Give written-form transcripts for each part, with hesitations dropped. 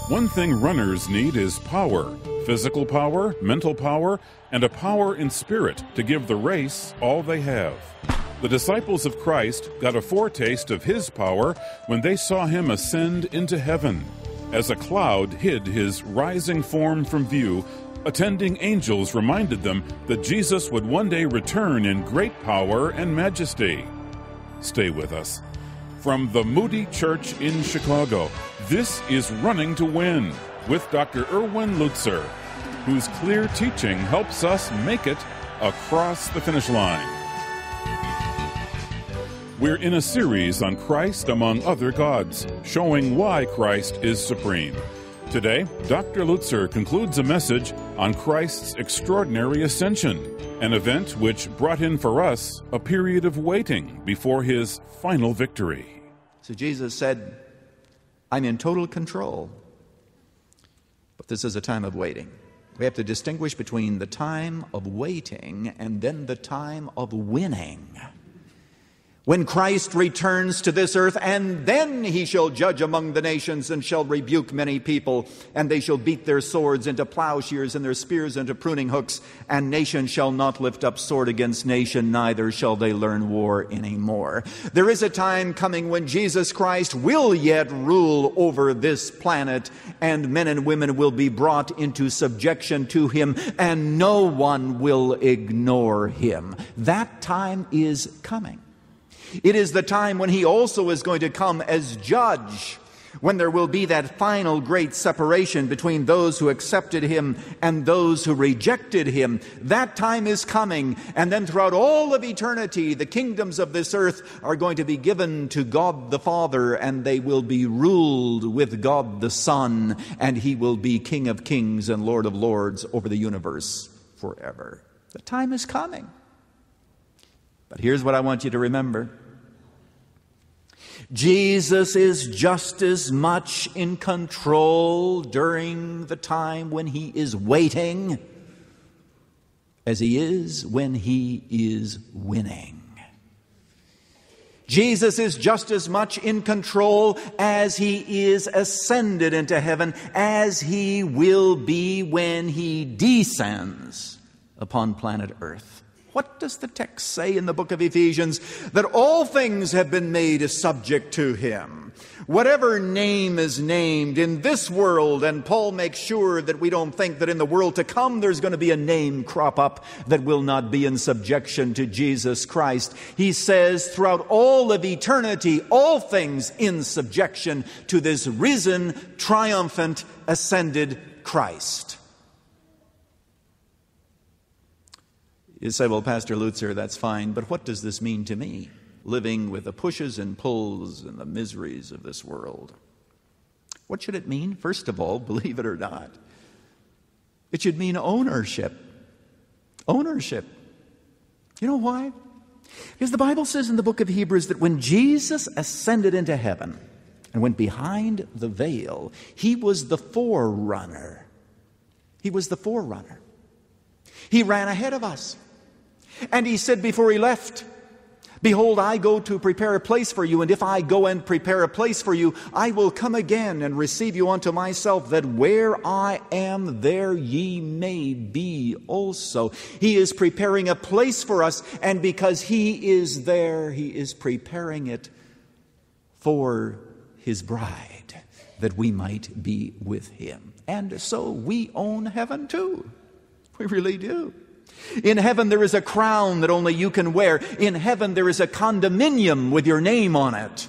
One thing runners need is power, physical power, mental power, and a power in spirit to give the race all they have. The disciples of Christ got a foretaste of his power when they saw him ascend into heaven. As a cloud hid his rising form from view, attending angels reminded them that Jesus would one day return in great power and majesty. Stay with us. From the Moody Church in Chicago, this is Running to Win with Dr. Erwin Lutzer, whose clear teaching helps us make it across the finish line. We're in a series on Christ among other gods, showing why Christ is supreme. Today, Dr. Lutzer concludes a message on Christ's extraordinary ascension, an event which brought in for us a period of waiting before his final victory. So Jesus said, I'm in total control, but this is a time of waiting. We have to distinguish between the time of waiting and then the time of winning. When Christ returns to this earth, and then he shall judge among the nations and shall rebuke many people, and they shall beat their swords into plowshares and their spears into pruning hooks, and nation shall not lift up sword against nation, neither shall they learn war anymore. There is a time coming when Jesus Christ will yet rule over this planet, and men and women will be brought into subjection to him, and no one will ignore him. That time is coming. It is the time when he also is going to come as judge, when there will be that final great separation between those who accepted him and those who rejected him. That time is coming, and then throughout all of eternity, the kingdoms of this earth are going to be given to God the Father, and they will be ruled with God the Son, and he will be King of kings and Lord of lords over the universe forever. The time is coming. But here's what I want you to remember. Jesus is just as much in control during the time when he is waiting as he is when he is winning. Jesus is just as much in control as he is ascended into heaven as he will be when he descends upon planet Earth. What does the text say in the book of Ephesians? That all things have been made subject to him. Whatever name is named in this world, and Paul makes sure that we don't think that in the world to come there's going to be a name crop up that will not be in subjection to Jesus Christ. He says throughout all of eternity, all things in subjection to this risen, triumphant, ascended Christ. You say, well, Pastor Lutzer, that's fine, but what does this mean to me, living with the pushes and pulls and the miseries of this world? What should it mean? First of all, believe it or not, it should mean ownership. Ownership. You know why? Because the Bible says in the book of Hebrews that when Jesus ascended into heaven and went behind the veil, he was the forerunner. He was the forerunner. He ran ahead of us. And he said before he left, behold, I go to prepare a place for you, and if I go and prepare a place for you, I will come again and receive you unto myself, that where I am, there ye may be also. He is preparing a place for us, and because he is there, he is preparing it for his bride, that we might be with him. And so we own heaven too. We really do. In heaven there is a crown that only you can wear. In heaven there is a condominium with your name on it.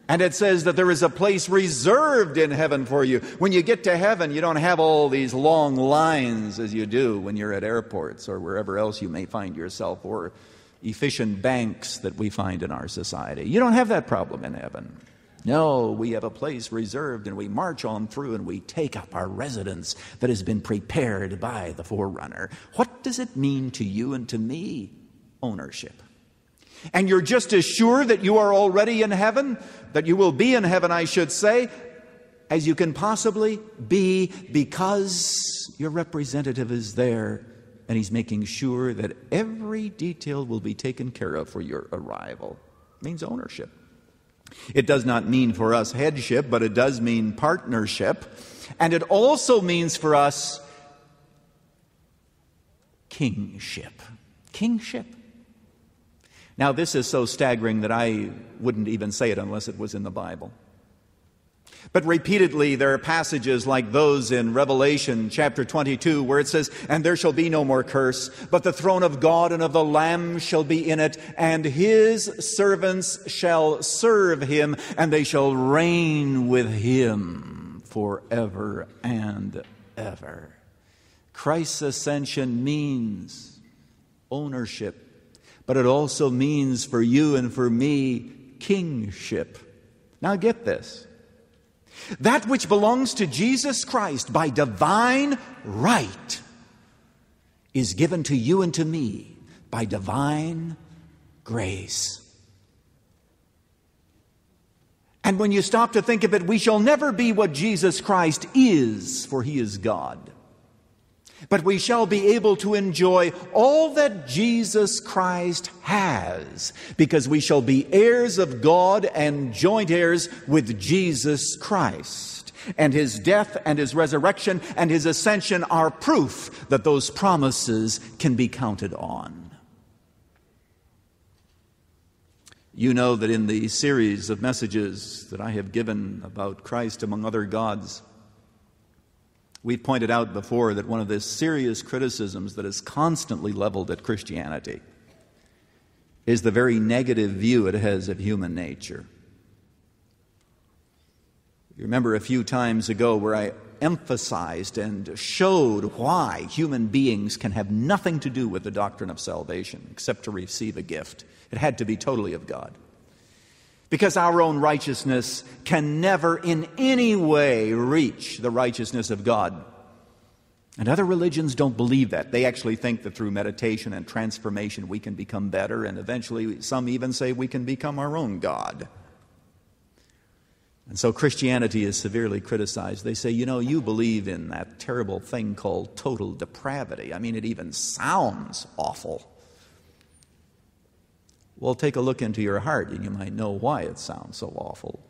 And it says that there is a place reserved in heaven for you. When you get to heaven, you don't have all these long lines as you do when you're at airports or wherever else you may find yourself, or efficient banks that we find in our society. You don't have that problem in heaven. No, we have a place reserved, and we march on through and we take up our residence that has been prepared by the forerunner. What does it mean to you and to me? Ownership. And you're just as sure that you are already in heaven, that you will be in heaven, I should say, as you can possibly be, because your representative is there and he's making sure that every detail will be taken care of for your arrival. It means ownership. It does not mean for us headship, but it does mean partnership. And it also means for us kingship. Kingship. Now, this is so staggering that I wouldn't even say it unless it was in the Bible. But repeatedly there are passages like those in Revelation chapter 22 where it says, "And there shall be no more curse, but the throne of God and of the Lamb shall be in it, and his servants shall serve him, and they shall reign with him forever and ever." Christ's ascension means ownership, but it also means for you and for me kingship. Now get this. That which belongs to Jesus Christ by divine right is given to you and to me by divine grace. And when you stop to think of it, we shall never be what Jesus Christ is, for he is God. But we shall be able to enjoy all that Jesus Christ has, because we shall be heirs of God and joint heirs with Jesus Christ. And his death and his resurrection and his ascension are proof that those promises can be counted on. You know that in the series of messages that I have given about Christ among other gods, we've pointed out before that one of the serious criticisms that is constantly leveled at Christianity is the very negative view it has of human nature. You remember a few times ago where I emphasized and showed why human beings can have nothing to do with the doctrine of salvation except to receive a gift. It had to be totally of God. Because our own righteousness can never in any way reach the righteousness of God. And other religions don't believe that. They actually think that through meditation and transformation we can become better, and eventually some even say we can become our own God. And so Christianity is severely criticized. They say, you believe in that terrible thing called total depravity. I mean, it even sounds awful. Well, take a look into your heart and you might know why it sounds so awful.